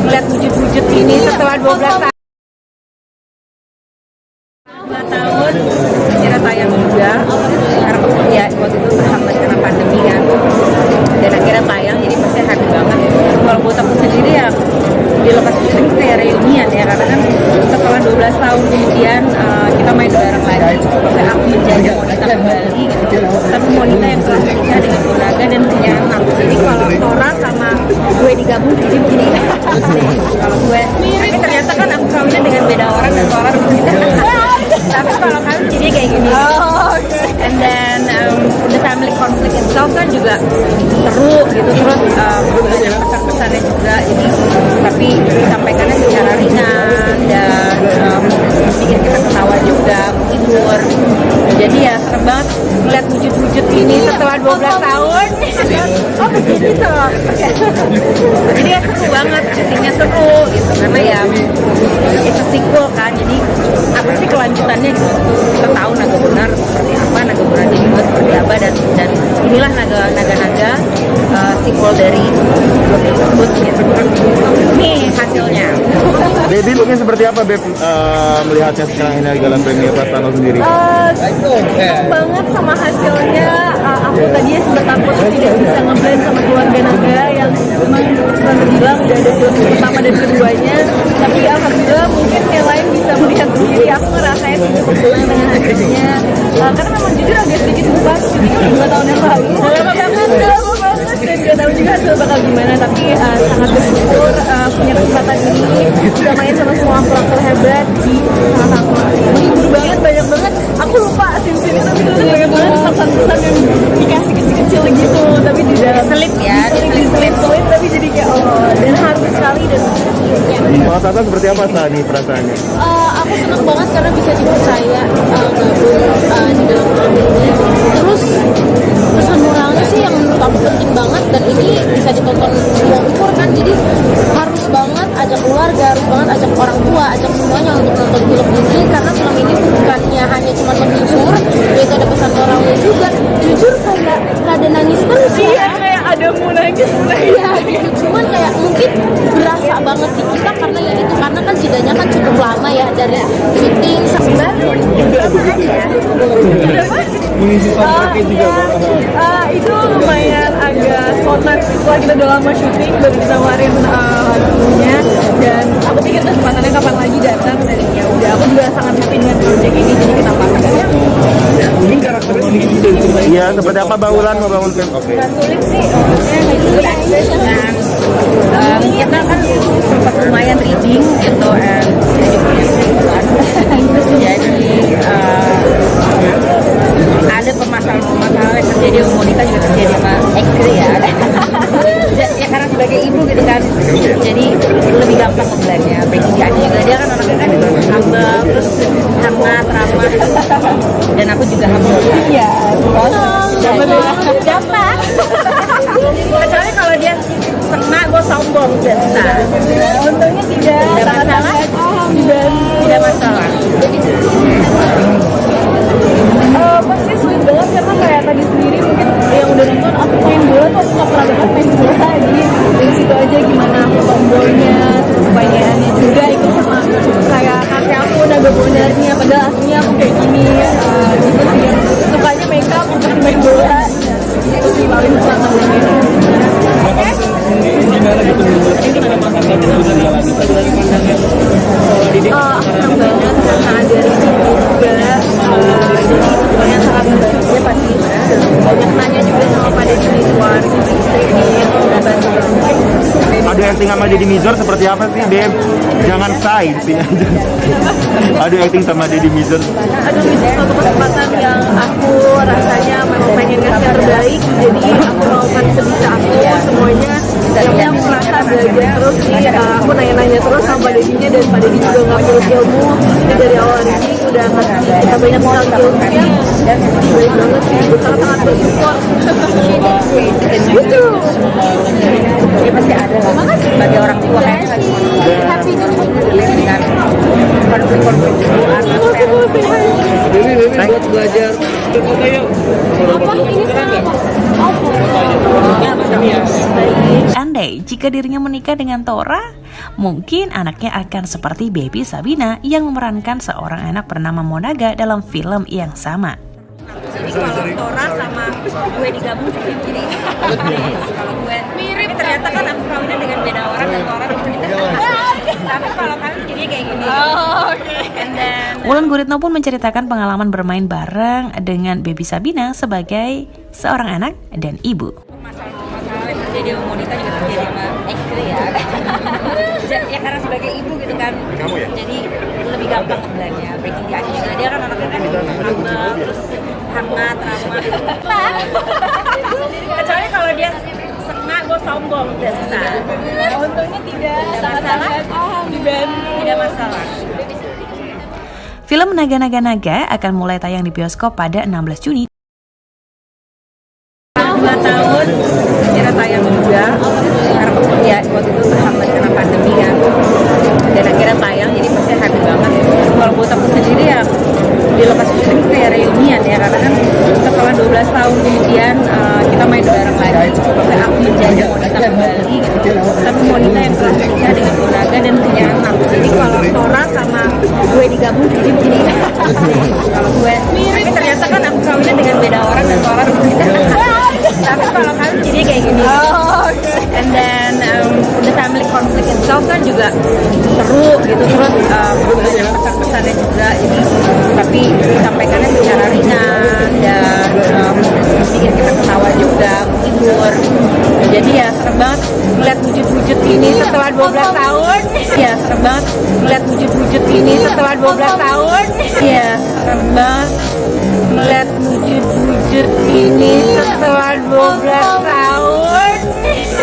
melihat wujud-wujud ini setelah 12 tahun. 2 tahun akhirnya tayang juga karena ya waktu itu terhambat karena pandemi kan, dan akhirnya tayang, jadi pasti happy banget. Kalau buat aku sendiri ya di lokasi syuting kayak reunian ya, karena kan setelah 12 tahun kemudian kita main bareng lagi, sampai aku menjajah Monita kembali gitu. Tapi Monita yang telah menikah dengan Bonaga dan punya anak, jadi kalau Tora sama gue digabung jadi begini. Kalau gue, tapi ternyata kan aku kawinnya dengan beda orang dan Tora begitu. Tapi kalau kalian jadi kayak gini. And then the family conflict itself kan juga seru gitu, terus banyak pesan-pesannya juga, jadi tapi disampaikannya secara ringan dan bikin kita ketawa juga, menghibur. Jadi ya serem banget melihat wujud-wujud ini setelah 12 tahun. Oh begitu. Jadi ya seru banget, syutingnya seru gitu, karena ya it's a sequel kan, jadi apa sih kelanjutannya gitu. Kita tahu Naga Bonar seperti apa, Naga Bonar jadi seperti apa, dan inilah naga-naga sequel dari film tersebut gitu. Nih hasilnya. Baby looknya seperti apa Beb, melihatnya sekarang ini dalam premiere Pratano sendiri? Senang banget sama hasilnya. Aku tadinya sempat takut tidak bisa ngeblend sama keluarga naga yang memang selalu bilang udah ada film pertama dan keduanya, tapi alhamdulillah mungkin yang lain bisa melihat sendiri. Aku ngerasain cukup senang dengan hasilnya, karena memang jujur agak sedikit lupa, jadi 2 tahun yang lalu lama banget dan gak tahu juga hasil bakal gimana, tapi sangat bersyukur punya kesempatan ini, udah main sama semua aktor hebat di salah satu menghibur banget, banyak banget. Aku lupa scene-scene itu, tapi banyak banget pesan-pesan yang dikasih kecil-kecil gitu, tapi di dalam Selip ya, diselip tapi jadi kayak dan haru sekali. Dan Kalau Tata seperti apa saat ini perasaannya? aku senang banget karena bisa dipercaya gabung di dalam film ini. Terus pesan moralnya sih yang menurut aku penting banget, dan ini bisa ditonton semua umur kan, jadi harus banget ajak keluarga, harus banget ajak orang tua, ajak semuanya untuk nonton film ini, karena film ini bukannya hanya cuma menghibur, yaitu ada pesan moralnya juga. Jujur kayak rada nangis terus ya, kayak ada mau nangis ya gitu. Cuman kayak mungkin berasa banget di kita karena ya itu, karena kan jedanya kan cukup lama ya dari syuting sampai Mengisi soundtracknya juga. itu lumayan agak spontan setelah kita udah lama syuting, baru ditawarin lagunya, dan aku pikir kesempatannya kapan lagi datang, dan ya udah aku juga sangat happy dengan project ini, jadi kita pakai. Mungkin karakter ini iya seperti apa Baulan membangun film? Oke. Sulit sih, maksudnya good access Dan kita kan sempat lumayan reading gitu, and jadi ada permasalahan-permasalahan yang terjadi sama Monica juga terjadi sama Ekri ya. Ya karena sebagai ibu gitu kan, jadi lebih gampang ngeblendnya. Becky juga dia kan orangnya kan humble, terus hangat, ramah, dan aku juga humble. ya Gampang. Kecuali kalau dia setengah gue sombong biasa. untungnya tidak masalah. Tidak masalah. pasti sulit banget karena kayak tadi sendiri mungkin yang udah nonton aku main bola tuh aku gak pernah banget main bola, jadi dari situ aja gimana aku tombolnya, kebanyakannya juga itu sama kayak kakek aku Naga Bonarnya, padahal aslinya aku kayak gini gitu sih, yang sukanya makeup bukan main bola, itu sih paling sama ini. Gimana gitu menurut permasalahan yang sudah dialami dari pandangan sekolah didik? Aku senang banget karena ada Riri juga, jadi semuanya sangat membantu. Dia pasti banyak nanya juga sama Pak Deddy Mizwar, istri ini membantu. Ada acting sama Deddy Mizwar seperti apa sih Beb? Jangan say sih. Ada acting sama Deddy Mizwar. Aduh, itu suatu kesempatan yang aku rasanya memang pengen ngasih yang terbaik, jadi aku melakukan sebisa aku semuanya. Yang aku merasa belajar terus sih, aku nanya-nanya terus sama Pak Deddy-nya, dan Pak Deddy juga nggak perlu ilmu, jadi dari awal ini udah ngasih kita banyak sekali ilmunya, dan baik banget sih, aku sangat bersyukur. Gitu. Ya pasti ada lah. Sebagai orang tua kan happy dengan konflik-konflik Buat belajar foto yuk. Andai jika dirinya menikah dengan Tora, Mungkin anaknya akan seperti Baby Sabina yang memerankan seorang anak bernama Monaga dalam film yang sama. Jadi kalau Tora sama gue digabung jadi kalau gue mirip, ternyata kan aku kawinnya dengan beda orang dan orang tapi kalau kawin jadi kayak gini. And then Wulan Guritno pun menceritakan pengalaman bermain bareng dengan Baby Sabina sebagai seorang anak dan ibu. masalah yang terjadi sama Monica juga terjadi sama Eke ya. Ya karena sebagai ibu gitu kan, jadi lebih gampang sebenarnya breaking the ice juga. Dia kan anaknya kan humble, terus hangat, ramah. Kecuali kalau dia sengak, gue sombong, udah susah. Untungnya tidak Masalah? Tidak masalah. Film Naga-Naga-Naga akan mulai tayang di bioskop pada 16 Juni. 2 tahun kira tayang juga karena ya waktu itu terhambat karena pandemi kan, dan akhirnya tayang, jadi pasti happy banget. Kalau buat aku sendiri ya di lokasi syuting kayak reunian ya, karena kan setelah 12 tahun kemudian kita main bareng lagi, sampai aku menjadi Monica kembali gitu. Tapi Monica yang telah menikah dengan Monaga dan punya anak, jadi kalau Tora sama gue digabung jadi begini. Kalau gue tapi ternyata kan aku kawinnya dengan beda orang dan orang berbeda. Tapi kalau kawin jadi kayak gini. And then the family conflict itself kan juga seru gitu, terus banyak pesan-pesannya juga, jadi tapi disampaikannya secara ringan dan bikin kita ketawa juga, menghibur. Jadi ya serem banget melihat wujud-wujud ini setelah 12 tahun. Ya serem banget melihat wujud-wujud ini setelah 12 tahun. Ya serem banget melihat wujud-wujud ini setelah 12 tahun.